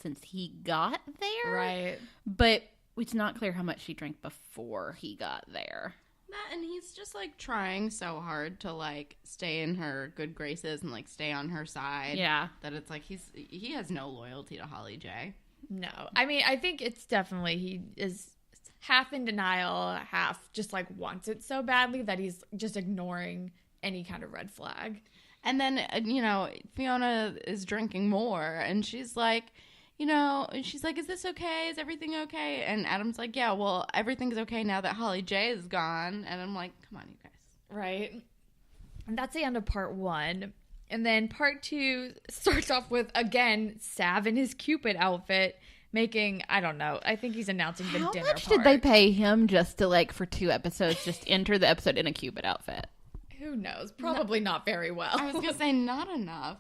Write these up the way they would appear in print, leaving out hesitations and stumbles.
since he got there. Right. But it's not clear how much she drank before he got there. That, and he's just, like, trying so hard to, like, stay in her good graces and, like, stay on her side. Yeah. That it's like he has no loyalty to Holly J. No. I mean, I think it's definitely, he is half in denial, half just, like, wants it so badly that he's just ignoring any kind of red flag. And then, you know, Fiona is drinking more, and she's like, you know, she's like, is this okay? Is everything okay? And Adam's like, yeah, well, everything's okay now that Holly J is gone. And I'm like, come on, you guys. Right. And that's the end of part 1. And then part 2 starts off with, again, Sav in his Cupid outfit making, I don't know, I think he's announcing the dinner How much part. did they pay him just to, like, for 2 episodes, just enter the episode in a Cupid outfit? Who knows? Probably not very well. I was going to say not enough.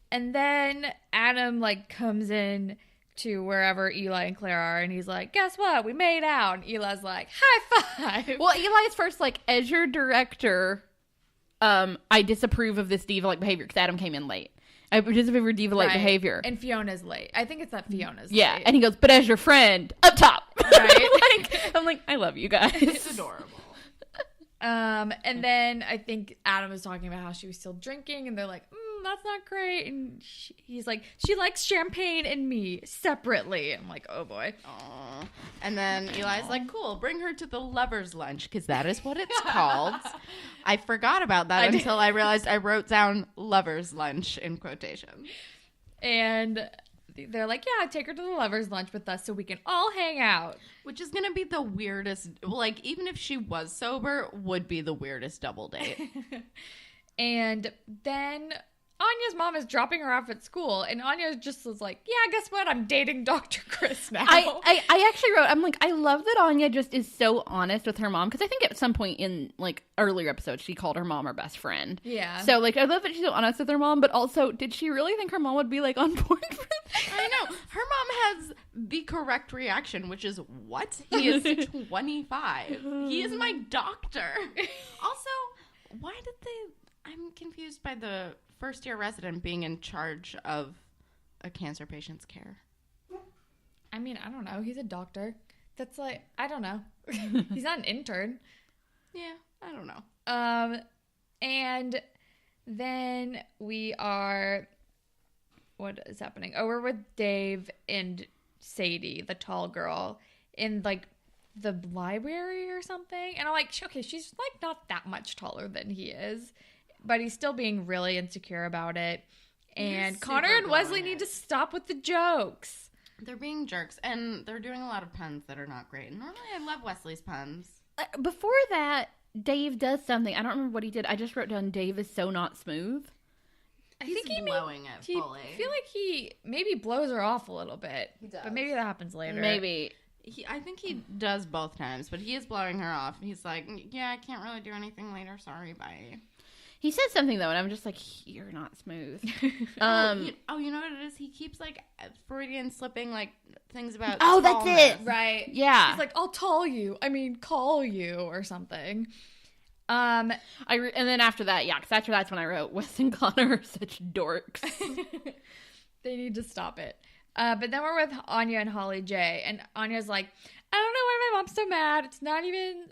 And then Adam, like, comes in to wherever Eli and Claire are, and he's like, guess what? We made out. And Eli's like, high five. Well, Eli's first, like, as your director, I disapprove of this diva-like behavior because Adam came in late. I disapprove of your diva-like behavior. And Fiona's late. I think it's that Fiona's yeah, late. and he goes, but as your friend, up top. Right. I'm like, I love you guys. It's adorable. And then I think Adam was talking about how she was still drinking, and they're like, that's not great. And he's like, she likes champagne and me separately. I'm like, oh boy. Aww. And then Eli's like, cool, bring her to the lover's lunch, because that is what it's called. I forgot about that until I realized I wrote down lover's lunch in quotation. And they're like, yeah, take her to the lover's lunch with us so we can all hang out. Which is going to be the weirdest, like, even if she was sober, would be the weirdest double date. And then Anya's mom is dropping her off at school, and Anya just was like, yeah, guess what? I'm dating Dr. Chris now. I actually wrote, I'm like, I love that Anya just is so honest with her mom, because I think at some point in, like, earlier episodes, she called her mom her best friend. Yeah. So, like, I love that she's so honest with her mom, but also, did she really think her mom would be, like, on board for this? I know. Her mom has the correct reaction, which is, what? He is 25. He is my doctor. Also, why did they... I'm confused by the first-year resident being in charge of a cancer patient's care. I mean, I don't know. He's a doctor. That's like, I don't know. He's not an intern. Yeah, I don't know. And then we are... What is happening? Oh, we're with Dave and Sadie, the tall girl, in, like, the library or something. And I'm like, okay, she's, like, not that much taller than he is. But he's still being really insecure about it. And Connor and Wesley need to stop with the jokes. They're being jerks. And they're doing a lot of puns that are not great. Normally, I love Wesley's puns. Before that, Dave does something. I don't remember what he did. I just wrote down, Dave is so not smooth. He's blowing it fully. I feel like he maybe blows her off a little bit. He does. But maybe that happens later. Maybe. I think he does both times, but he is blowing her off. He's like, yeah, I can't really do anything later. Sorry, bye. He said something, though, and I'm just like, you're not smooth. You know what it is? He keeps, like, Freudian slipping, like, things about Oh, tallness. that's it. Right. Yeah. He's like, I'll call you, or something. And then after that, yeah, because that's when I wrote, Wes and Connor are such dorks. They need to stop it. But then we're with Anya and Holly J, and Anya's like, I don't know why my mom's so mad. It's not even,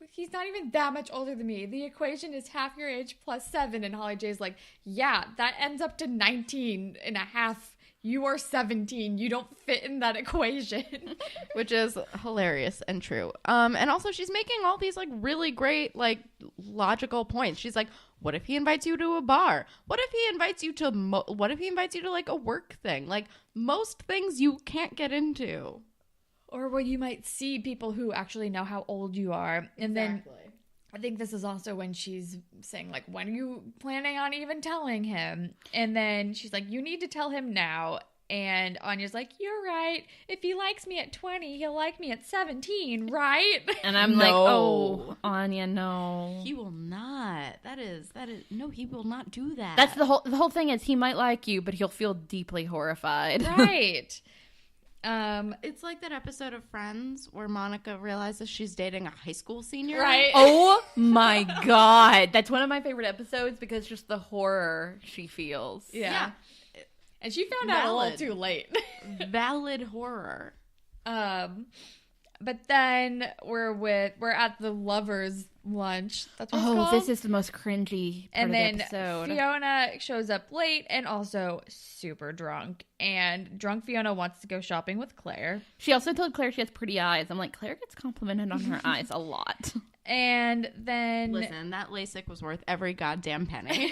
he's not even that much older than me. The equation is half your age plus 7. And Holly J's like, yeah, that ends up to 19 and a half. You are 17. You don't fit in that equation. Which is hilarious and true. And also she's making all these, like, really great, like, logical points. She's like, what if he invites you to a bar? What if he invites you to, like, a work thing? Like, most things you can't get into. Or where you might see people who actually know how old you are. And then I think this is also when she's saying, like, when are you planning on even telling him? And then she's like, you need to tell him now. And Anya's like, you're right. If he likes me at 20, he'll like me at 17, right? And I'm like, oh, Anya, no. He will not. That is, no, he will not do that. That's the whole thing is he might like you, but he'll feel deeply horrified. Right. It's like that episode of Friends where Monica realizes she's dating a high school senior. Right. Oh my God. That's one of my favorite episodes because just the horror she feels. Yeah. And she found out a little too late. Valid horror. But then we're at the lovers' lunch. That's what it's called. This is the most cringy part and then of the episode. Fiona shows up late and also super drunk. And drunk Fiona wants to go shopping with Claire. She also told Claire she has pretty eyes. I'm like, Claire gets complimented on her eyes a lot. And then... Listen, that LASIK was worth every goddamn penny.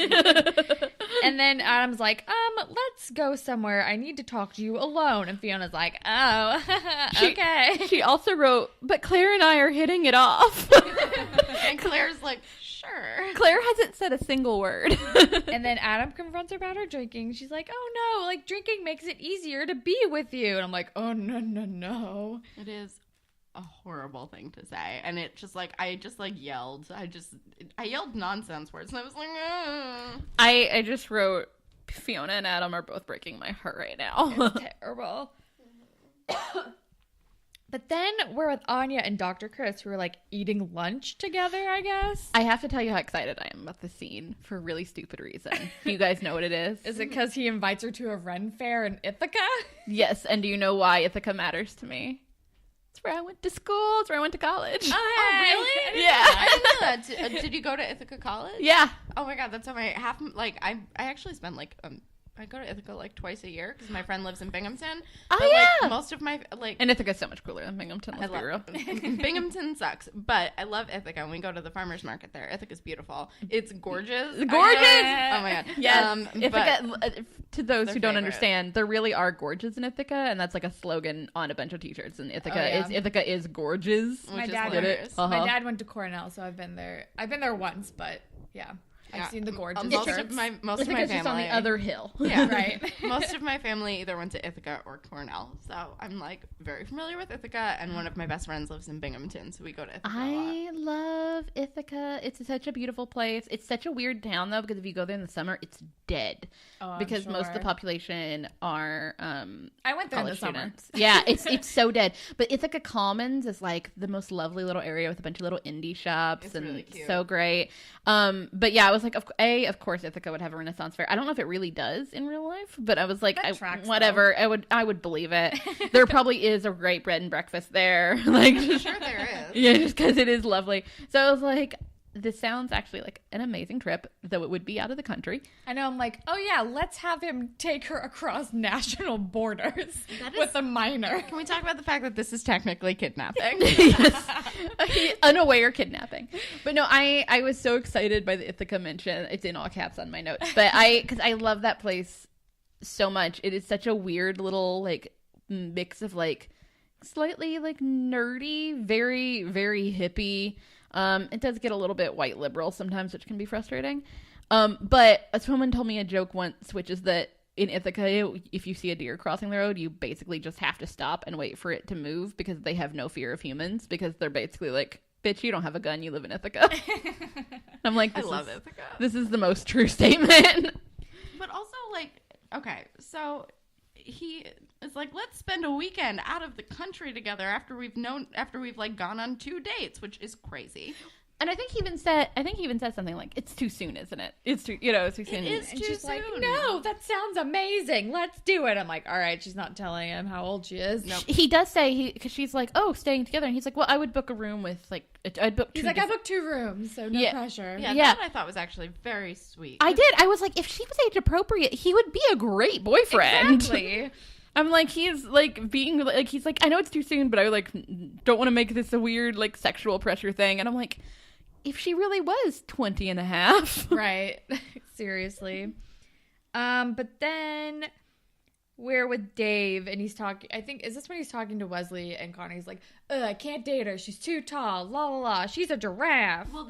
And then Adam's like, let's go somewhere. I need to talk to you alone. And Fiona's like, oh, okay. She also wrote, but Claire and I are hitting it off. And Claire's like, sure. Claire hasn't said a single word. And then Adam confronts her about her drinking. She's like, oh no, like drinking makes it easier to be with you. And I'm like, oh no. It is a horrible thing to say. And it just like, I just like yelled. I yelled nonsense words. And I was like, I just wrote, Fiona and Adam are both breaking my heart right now. It's terrible. But then we're with Anya and Dr. Chris, who are like eating lunch together, I guess. I have to tell you how excited I am about this scene for a really stupid reason. Do you guys know what it is? Is it because he invites her to a Ren fair in Ithaca? Yes, and do you know why Ithaca matters to me? It's where I went to school. It's where I went to college. Oh, really? Yeah. I didn't know that. Did you go to Ithaca College? Yeah. Oh my god, that's how I I actually spent like I go to Ithaca like twice a year because my friend lives in Binghamton. Oh, but, yeah. Like, most of my And Ithaca's so much cooler than Binghamton, let's be real. Binghamton sucks, but I love Ithaca. When we go to the farmer's market there, Ithaca's beautiful. It's gorgeous. Gorgeous! Oh my god. Yes. Ithaca, to those who don't favorite. understand, there really are gorges in Ithaca, and that's like a slogan on a bunch of t-shirts. And Ithaca is gorgeous. My Which is dad, hilarious. my dad went to Cornell, so I've been there. I've been there once, but yeah. I've seen the gorgeous Most shirts. of my Ithaca's family. just on the other hill. Yeah, Right. Most of my family either went to Ithaca or Cornell, so I'm like very familiar with Ithaca. And one of my best friends lives in Binghamton, so we go to Ithaca a lot. I love Ithaca. It's such a beautiful place. It's such a weird town though, because if you go there in the summer, it's dead. Oh, I'm because most of sure. the population are I went there in the college summer. students. Yeah, it's so dead. But Ithaca Commons is like the most lovely little area with a bunch of little indie shops. It's and really cute. So great. But yeah, I was like, of course Ithaca would have a Renaissance fair. I don't know if it really does in real life, but I was like, That tracks, whatever. I would believe it. There probably is a great bread and breakfast there. Like, Sure, there is. yeah, just because it is lovely. So I was like, this sounds actually like an amazing trip, though it would be out of the country. I know. I'm like, oh yeah, let's have him take her across national borders with a minor. Can we talk about the fact that this is technically kidnapping? Yes. Unaware kidnapping. But no, I was so excited by the Ithaca mention. It's in all caps on my notes. But because I love that place so much. It is such a weird little like mix of like slightly like nerdy, very, very hippie. It does get a little bit white liberal sometimes, which can be frustrating. But someone told me a joke once, which is that in Ithaca, if you see a deer crossing the road, you basically just have to stop and wait for it to move because they have no fear of humans because they're basically like, bitch, you don't have a gun, you live in Ithaca. I'm like, I love Ithaca. This is the most true statement. But also, like, okay, so he is like, let's spend a weekend out of the country together after we've like gone on 2 dates, which is crazy. And I think he even said something like, it's too soon, isn't it? It's too soon. It is And too she's soon. like, no, that sounds amazing. Let's do it. I'm like, all right. She's not telling him how old she is. Nope. He does say because she's like, oh, staying together, and he's like, well, I would book a room with like I'd book. He's like, I booked 2 rooms, so no pressure. Yeah, Yeah. that I thought was actually very sweet. I did. I was like, if she was age appropriate, he would be a great boyfriend. Exactly. I'm like, he's like being like, he's like, I know it's too soon, but I like don't want to make this a weird like sexual pressure thing. And I'm like, if she really was 20 and a half. Right. Seriously. But then we're with Dave and he's talking, I think, is this when he's talking to Wesley and Connor? He's like, I can't date her. She's too tall. La la la. She's a giraffe. Well,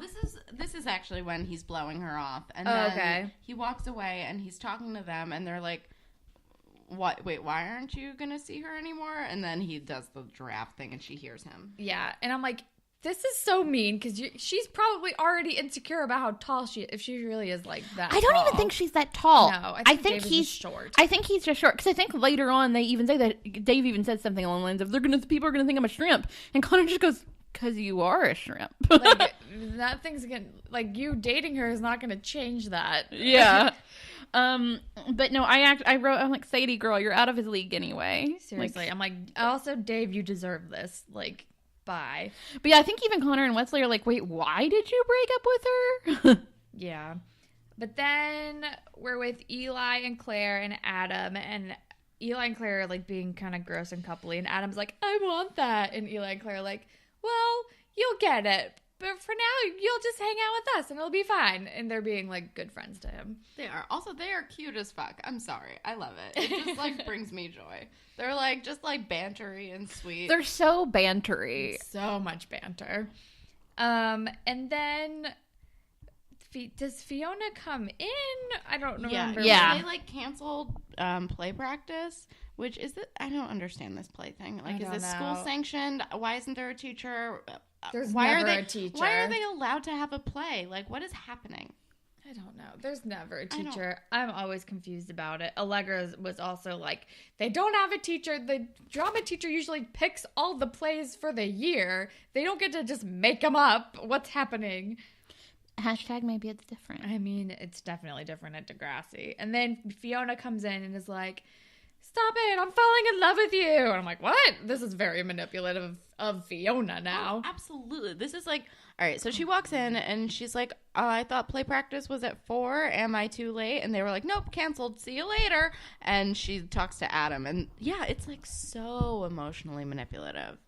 this is actually when he's blowing her off, and then okay. he walks away and he's talking to them, and they're like, "What? Wait, why aren't you gonna see her anymore?" And then he does the giraffe thing, and she hears him. Yeah. And I'm like, this is so mean because she's probably already insecure about how tall she is, if she really is like that. I don't tall. even think she's that tall. No, I think Dave is he's just short. I think he's just short because I think later on they even say that Dave even says something along the lines of people are gonna think I'm a shrimp, and Connor just goes, "'Cause you are a shrimp." Like, that thing's gonna, like, you dating her is not gonna change that. Yeah. But no, I wrote, I'm like, Sadie, girl, you're out of his league anyway. Seriously. I'm like, also, Dave, you deserve this. Like, bye. But yeah, I think even Connor and Wesley are like, wait, why did you break up with her? Yeah. But then we're with Eli and Claire and Adam, and Eli and Claire are like being kind of gross and coupley, and Adam's like, I want that. And Eli and Claire are like, well, you'll get it. But for now, you'll just hang out with us and it'll be fine. And they're being like good friends to him. They are. Also, they are cute as fuck. I'm sorry. I love it. It just like brings me joy. They're like just like bantery and sweet. They're so bantery. So much banter. And then does Fiona come in? I don't remember. Yeah. They like canceled play practice, which is I don't understand this play thing. Like, is this school sanctioned? Why isn't there a teacher? There's why never are they, a teacher. Why are they allowed to have a play? Like, what is happening? I don't know. There's never a teacher. I'm always confused about it. Allegra was also like, they don't have a teacher. The drama teacher usually picks all the plays for the year. They don't get to just make them up. What's happening? Hashtag maybe it's different. I mean, it's definitely different at Degrassi. And then Fiona comes in and is like, stop it, I'm falling in love with you. And I'm like, what? This is very manipulative of Fiona now. Oh, absolutely. This is like, all right, so she walks in and she's like, I thought play practice was at 4. Am I too late? And they were like, nope, canceled. See you later. And she talks to Adam. And yeah, it's like so emotionally manipulative.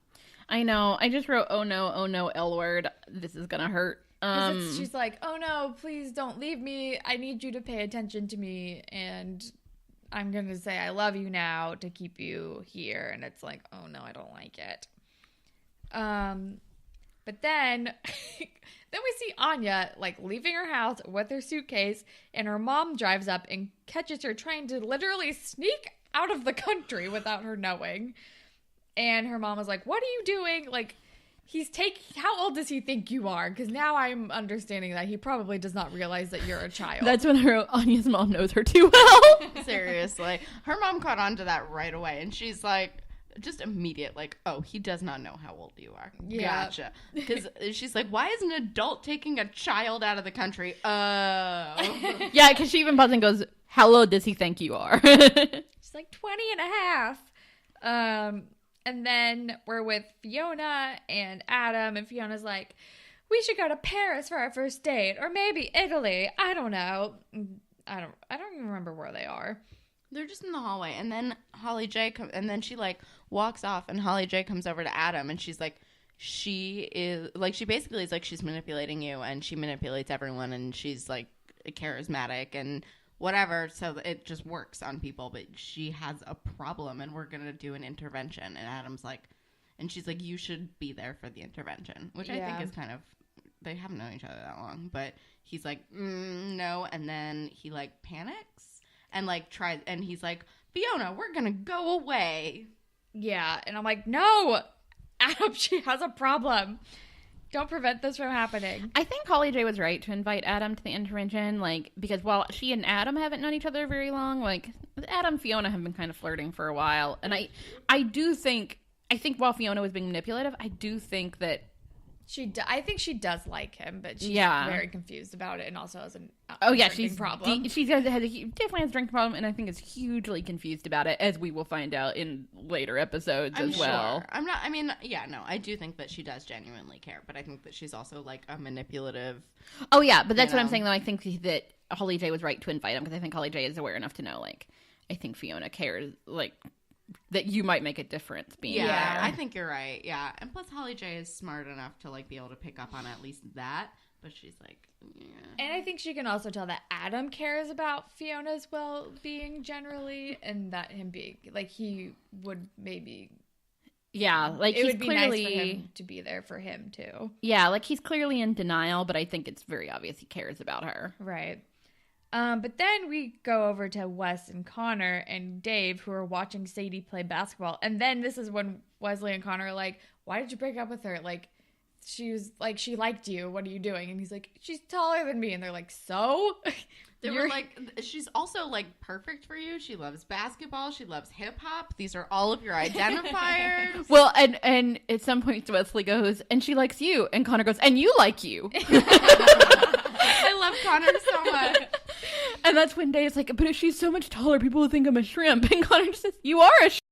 I know. I just wrote, oh no, L word. This is going to hurt. She's like, oh no, please don't leave me. I need you to pay attention to me. And I'm going to say I love you now to keep you here. And it's like, oh no, I don't like it. But then we see Anya like leaving her house with her suitcase, and her mom drives up and catches her trying to literally sneak out of the country without her knowing. And her mom was like, what are you doing? Like, how old does he think you are? Because now I'm understanding that he probably does not realize that you're a child. That's when Anya's mom knows her too well. Seriously. Her mom caught on to that right away, and she's like, just immediate, like, oh, he does not know how old you are. Yeah. Gotcha. Because she's like, why is an adult taking a child out of the country? Oh. Yeah, because she even buzzes and goes, how old does he think you are? She's like 20 and a half. And then we're with Fiona and Adam, and Fiona's like, we should go to Paris for our first date, or maybe Italy. I don't know. I don't even remember where they are. They're just in the hallway, and then Holly J and then she like walks off, and Holly J comes over to Adam, and she's like, she basically is like, she's manipulating you, and she manipulates everyone, and she's like charismatic and whatever, so it just works on people, but she has a problem, and we're gonna do an intervention. And Adam's like, and she's like, you should be there for the intervention, which I think is kind of, they haven't known each other that long, but he's like, no, and then he like panics. And, like, tries, and he's like, Fiona, we're going to go away. Yeah, and I'm like, no, Adam, she has a problem. Don't prevent this from happening. I think Holly J was right to invite Adam to the intervention, like, because while she and Adam haven't known each other very long, like, Adam and Fiona have been kind of flirting for a while. And I think while Fiona was being manipulative, I do think that I think she does like him, but she's very confused about it, and also has an drinking problem. She definitely has a drinking problem, and I think is hugely confused about it, as we will find out in later episodes as well. Sure. I do think that she does genuinely care, but I think that she's also like a manipulative. Oh yeah, but that's what I'm saying though. I think that Holly J was right to invite him, because I think Holly J is aware enough to know, like, I think Fiona cares, like, that you might make a difference being there. I think you're right. Yeah. And plus Holly J is smart enough to like be able to pick up on at least that, but she's like, yeah. And I think she can also tell that Adam cares about Fiona's well-being generally, and that him being like, he would maybe like, it would be clearly nice for him to be there for him too. Yeah, like, he's clearly in denial, but I think it's very obvious he cares about her. Right. But then we go over to Wes and Connor and Dave, who are watching Sadie play basketball. And then this is when Wesley and Connor are like, why did you break up with her? Like, she was like, she liked you. What are you doing? And he's like, she's taller than me. And they're like, so? They were like, she's also like perfect for you. She loves basketball. She loves hip hop. These are all of your identifiers. Well, and at some point Wesley goes, and she likes you. And Connor goes, and you like you. I love Connor so much. And that's when Dave's like, but if she's so much taller, people will think I'm a shrimp. And Connor just says, you are a shrimp.